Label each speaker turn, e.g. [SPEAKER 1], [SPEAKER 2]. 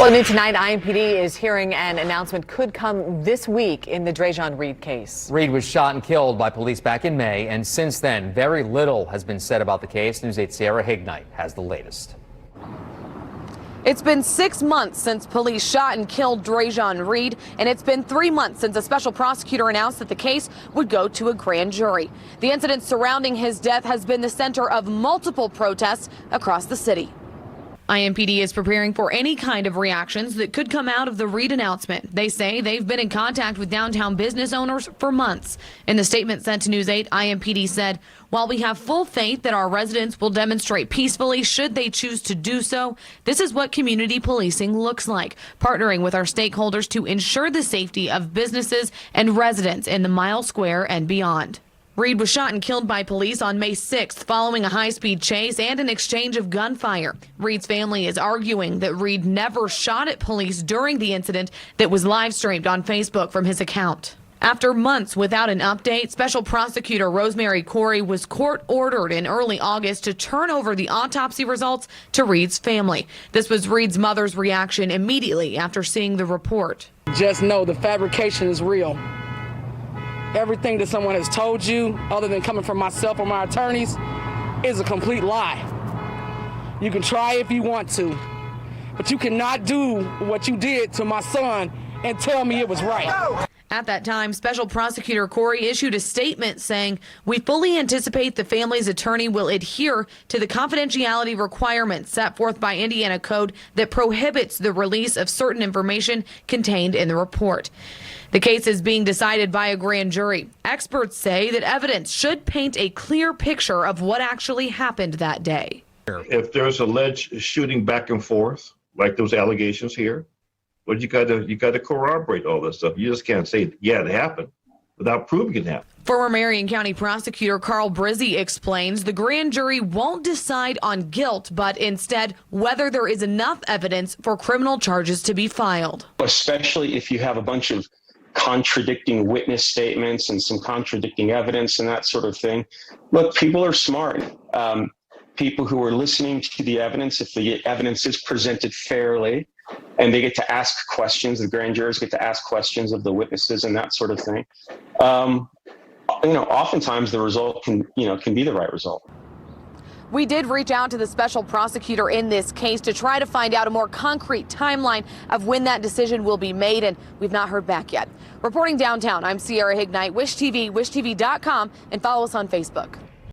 [SPEAKER 1] Well, new tonight, IMPD is hearing an announcement could come this week in the Drejon Reed case.
[SPEAKER 2] Reed was shot and killed by police back in May, and since then, very little has been said about the case. News 8's Sierra Hignite has the latest.
[SPEAKER 3] It's been 6 months since police shot and killed Drejon Reed, and it's been 3 months since a special prosecutor announced that the case would go to a grand jury. The incident surrounding his death has been the center of multiple protests across the city. IMPD is preparing for any kind of reactions that could come out of the Reed announcement. They say they've been in contact with downtown business owners for months. In the statement sent to News 8, IMPD said, "While we have full faith that our residents will demonstrate peacefully should they choose to do so, this is what community policing looks like, partnering with our stakeholders to ensure the safety of businesses and residents in the Mile Square and beyond." Reed was shot and killed by police on May 6th following a high-speed chase and an exchange of gunfire. Reed's family is arguing that Reed never shot at police during the incident that was live-streamed on Facebook from his account. After months without an update, Special Prosecutor Rosemary Corey was court-ordered in early August to turn over the autopsy results to Reed's family. This was Reed's mother's reaction immediately after seeing the report.
[SPEAKER 4] Just know the fabrication is real. Everything that someone has told you, other than coming from myself or my attorneys, is a complete lie. You can try if you want to, but you cannot do what you did to my son and tell me it was right.
[SPEAKER 3] At that time, Special Prosecutor Corey issued a statement saying, "We fully anticipate the family's attorney will adhere to the confidentiality requirements set forth by Indiana code that prohibits the release of certain information contained in the report." The case is being decided by a grand jury. Experts say that evidence should paint a clear picture of what actually happened that day.
[SPEAKER 5] If there's alleged shooting back and forth, like those allegations here, well, you got to corroborate all this stuff. You just can't say, yeah, it happened, without proving it happened.
[SPEAKER 3] Former Marion County Prosecutor Carl Brizzi explains the grand jury won't decide on guilt, but instead whether there is enough evidence for criminal charges to be filed.
[SPEAKER 6] Especially if you have a bunch of contradicting witness statements and some contradicting evidence and that sort of thing. Look, people are smart. People who are listening to the evidence, if the evidence is presented fairly, and they get to ask questions, the grand jurors get to ask questions of the witnesses and that sort of thing. Oftentimes the result can be the right result.
[SPEAKER 3] We did reach out to the special prosecutor in this case to try to find out a more concrete timeline of when that decision will be made, and we've not heard back yet. Reporting downtown, I'm Sierra Hignite, Wish TV, wishtv.com, and follow us on Facebook.